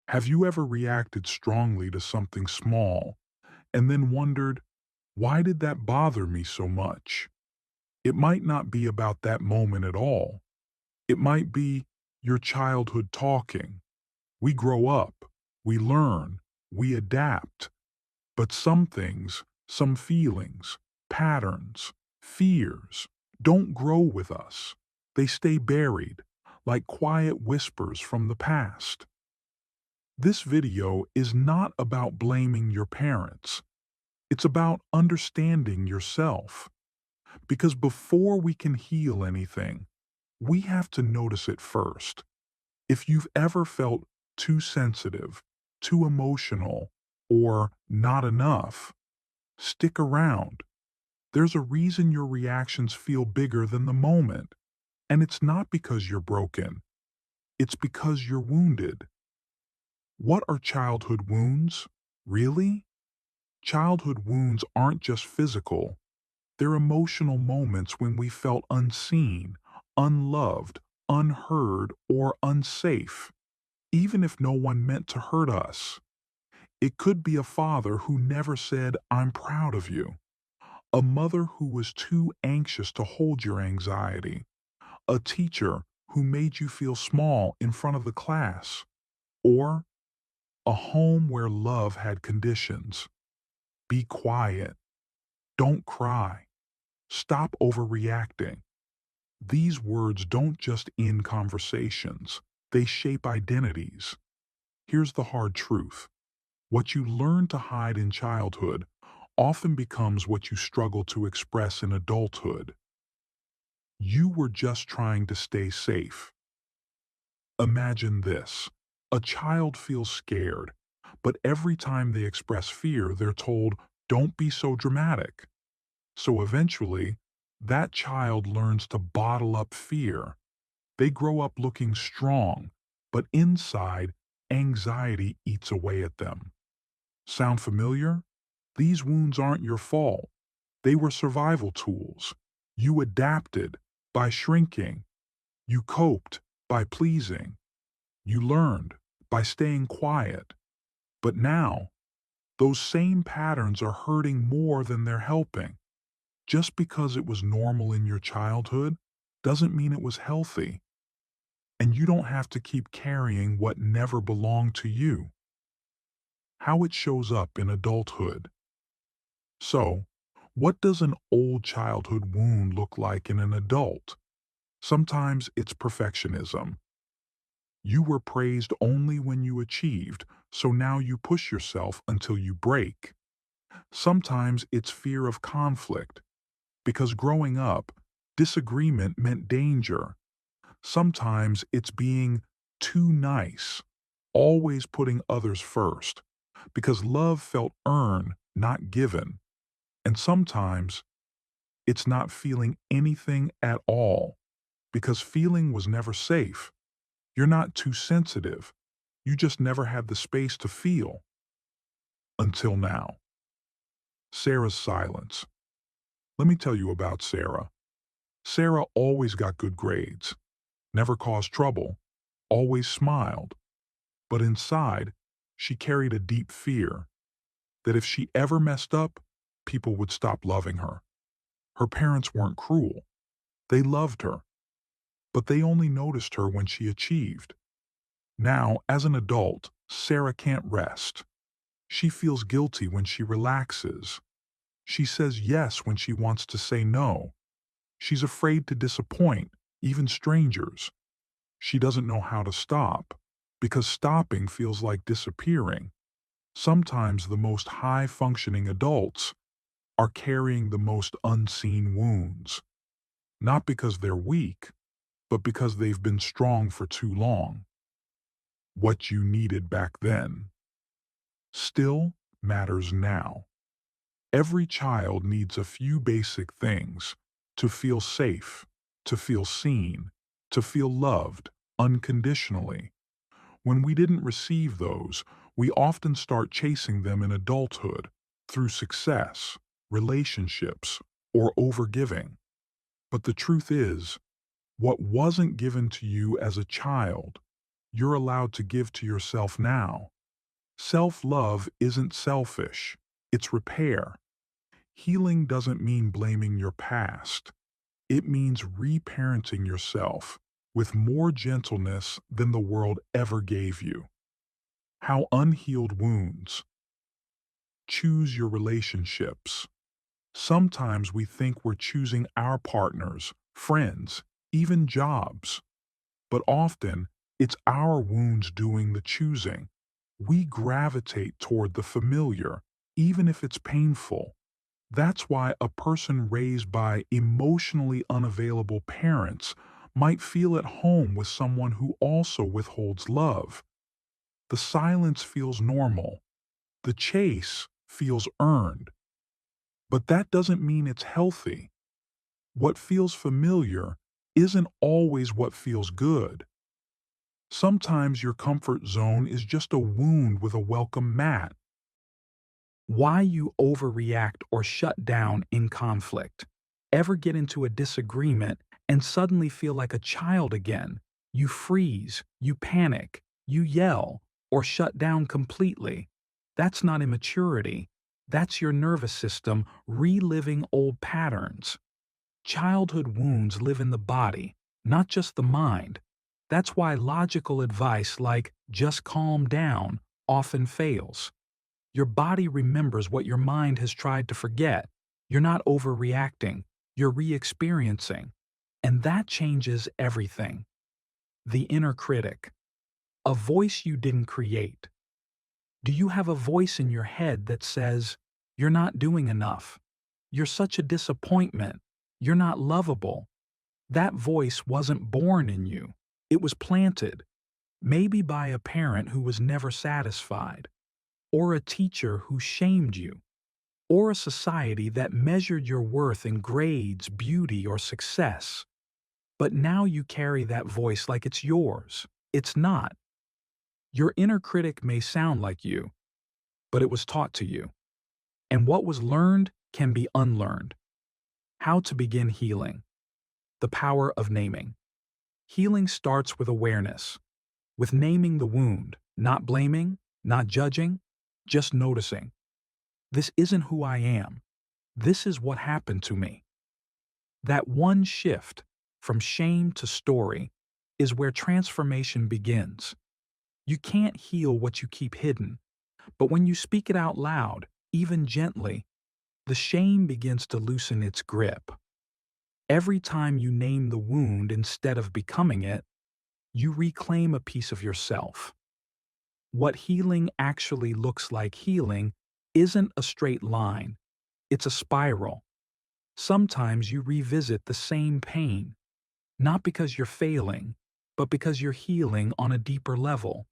Have you ever reacted strongly to something small and then wondered, why did that bother me so much? It might not be about that moment at all. It might be your childhood talking. We grow up, we learn, we adapt. But some things, some feelings, patterns, fears don't grow with us. They stay buried, like quiet whispers from the past. This video is not about blaming your parents. It's about understanding yourself. Because before we can heal anything, we have to notice it first. If you've ever felt too sensitive, too emotional, or not enough, stick around. There's a reason your reactions feel bigger than the moment. And it's not because you're broken. It's because you're wounded. What are childhood wounds? Really? Childhood wounds aren't just physical. They're emotional moments when we felt unseen, unloved, unheard, or unsafe, even if no one meant to hurt us. It could be a father who never said, "I'm proud of you," a mother who was too anxious to hold your anxiety, a teacher who made you feel small in front of the class, or a home where love had conditions. Be quiet. Don't cry. Stop overreacting. These words don't just end conversations, they shape identities. Here's the hard truth. What you learn to hide in childhood often becomes what you struggle to express in adulthood. You were just trying to stay safe. Imagine this. A child feels scared, but every time they express fear, they're told, "Don't be so dramatic." So eventually, that child learns to bottle up fear. They grow up looking strong, but inside, anxiety eats away at them. Sound familiar? These wounds aren't your fault. They were survival tools. You adapted by shrinking. You coped by pleasing. You learned by staying quiet. But now, those same patterns are hurting more than they're helping. Just because it was normal in your childhood doesn't mean it was healthy. And you don't have to keep carrying what never belonged to you. How it shows up in adulthood. So, what does an old childhood wound look like in an adult? Sometimes it's perfectionism. You were praised only when you achieved, so now you push yourself until you break. Sometimes it's fear of conflict, because growing up, disagreement meant danger. Sometimes it's being too nice, always putting others first, because love felt earned, not given. And sometimes it's not feeling anything at all, because feeling was never safe. You're not too sensitive. You just never had the space to feel. Until now. Sarah's silence. Let me tell you about Sarah. Sarah always got good grades, never caused trouble, always smiled. But inside, she carried a deep fear that if she ever messed up, people would stop loving her. Her parents weren't cruel. They loved her. But they only noticed her when she achieved. Now, as an adult, Sarah can't rest. She feels guilty when she relaxes. She says yes when she wants to say no. She's afraid to disappoint, even strangers. She doesn't know how to stop, because stopping feels like disappearing. Sometimes the most high-functioning adults are carrying the most unseen wounds, not because they're weak, but because they've been strong for too long. What you needed back then still matters now. Every child needs a few basic things: to feel safe, to feel seen, to feel loved unconditionally. When we didn't receive those, we often start chasing them in adulthood through success, relationships, or overgiving. But the truth is, what wasn't given to you as a child, you're allowed to give to yourself now. Self-love isn't selfish. It's repair. Healing doesn't mean blaming your past. It means reparenting yourself with more gentleness than the world ever gave you. How unhealed wounds. Choose your relationships. Sometimes we think we're choosing our partners, friends, even jobs. But often, it's our wounds doing the choosing. We gravitate toward the familiar, even if it's painful. That's why a person raised by emotionally unavailable parents might feel at home with someone who also withholds love. The silence feels normal. The chase feels earned. But that doesn't mean it's healthy. What feels familiar isn't always what feels good. Sometimes your comfort zone is just a wound with a welcome mat. Why you overreact or shut down in conflict. Ever get into a disagreement and suddenly feel like a child again? You freeze, you panic, you yell, or shut down completely. That's not immaturity. That's your nervous system reliving old patterns. Childhood wounds live in the body, not just the mind. That's why logical advice like just calm down often fails. Your body remembers what your mind has tried to forget. You're not overreacting, you're re-experiencing. And that changes everything. The inner critic. A voice you didn't create. Do you have a voice in your head that says, "You're not doing enough. You're such a disappointment. You're not lovable"? That voice wasn't born in you. It was planted, maybe by a parent who was never satisfied, or a teacher who shamed you, or a society that measured your worth in grades, beauty, or success. But now you carry that voice like it's yours. It's not. Your inner critic may sound like you, but it was taught to you. And what was learned can be unlearned. How to begin healing. The power of naming. Healing starts with awareness, with naming the wound, not blaming, not judging, just noticing. This isn't who I am. This is what happened to me. That one shift from shame to story is where transformation begins. You can't heal what you keep hidden, but when you speak it out loud, even gently, the shame begins to loosen its grip. Every time you name the wound instead of becoming it, you reclaim a piece of yourself. What healing actually looks like healing isn't a straight line, it's a spiral. Sometimes you revisit the same pain, not because you're failing, but because you're healing on a deeper level.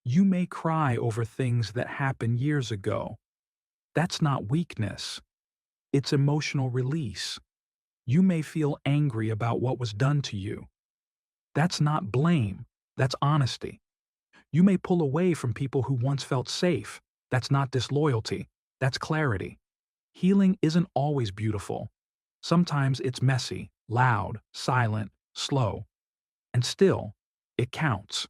You may cry over things that happened years ago. That's not weakness, it's emotional release. You may feel angry about what was done to you. That's not blame, that's honesty. You may pull away from people who once felt safe. That's not disloyalty, that's clarity. Healing isn't always beautiful. Sometimes it's messy, loud, silent, slow. And still, it counts.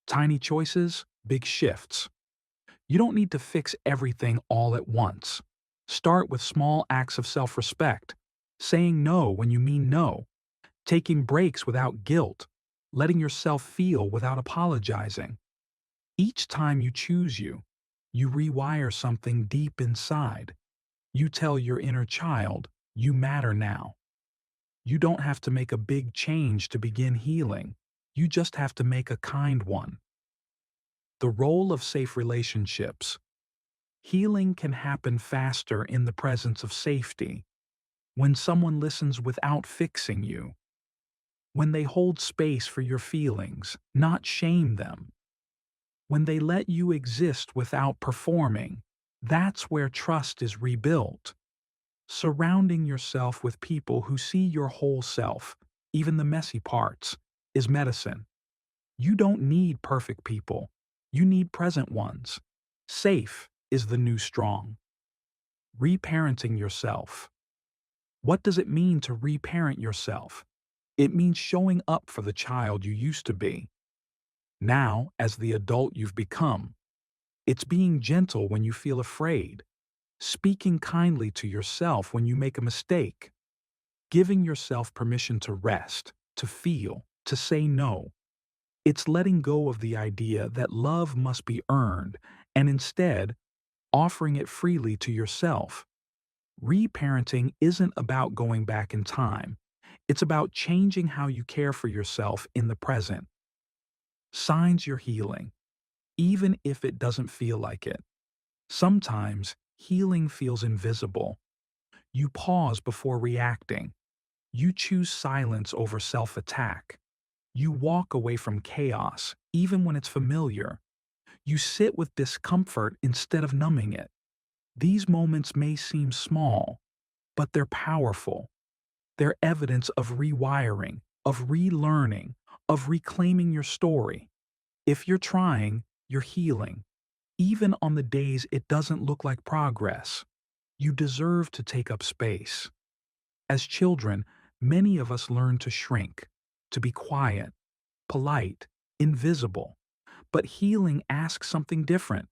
Tiny choices, big shifts. You don't need to fix everything all at once. Start with small acts of self-respect, saying no when you mean no, taking breaks without guilt, letting yourself feel without apologizing. Each time you choose you rewire something deep inside. You tell your inner child, you matter now. You don't have to make a big change to begin healing. You just have to make a kind one. The role of safe relationships. Healing can happen faster in the presence of safety. When someone listens without fixing you. When they hold space for your feelings, not shame them. When they let you exist without performing. That's where trust is rebuilt. Surrounding yourself with people who see your whole self, even the messy parts, is medicine. You don't need perfect people. You need present ones. Safe is the new strong. Reparenting yourself. What does it mean to reparent yourself? It means showing up for the child you used to be. Now, as the adult you've become, it's being gentle when you feel afraid, speaking kindly to yourself when you make a mistake, giving yourself permission to rest, to feel, to say no. It's letting go of the idea that love must be earned and instead offering it freely to yourself. Reparenting isn't about going back in time. It's about changing how you care for yourself in the present. Signs you're healing, even if it doesn't feel like it. Sometimes healing feels invisible. You pause before reacting. You choose silence over self attack. You walk away from chaos, even when it's familiar. You sit with discomfort instead of numbing it. These moments may seem small, but they're powerful. They're evidence of rewiring, of relearning, of reclaiming your story. If you're trying, you're healing. Even on the days it doesn't look like progress, you deserve to take up space. As children, many of us learn to shrink, to be quiet, polite, invisible. But healing asks something different: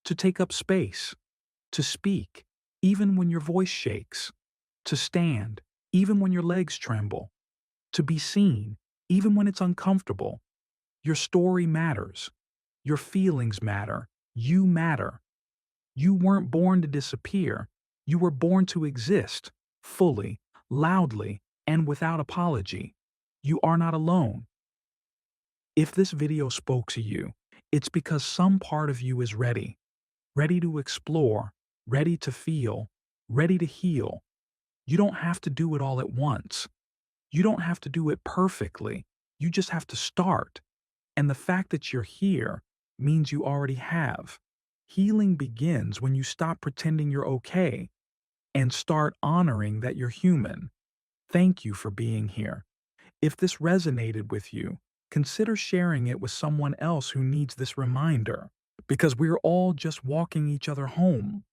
to take up space, to speak, even when your voice shakes, to stand, even when your legs tremble, to be seen, even when it's uncomfortable. Your story matters. Your feelings matter. You matter. You weren't born to disappear. You were born to exist, fully, loudly, and without apology. You are not alone. If this video spoke to you, it's because some part of you is ready, ready to explore, ready to feel, ready to heal. You don't have to do it all at once. You don't have to do it perfectly. You just have to start. And the fact that you're here means you already have. Healing begins when you stop pretending you're okay and start honoring that you're human. Thank you for being here. If this resonated with you, consider sharing it with someone else who needs this reminder, because we're all just walking each other home.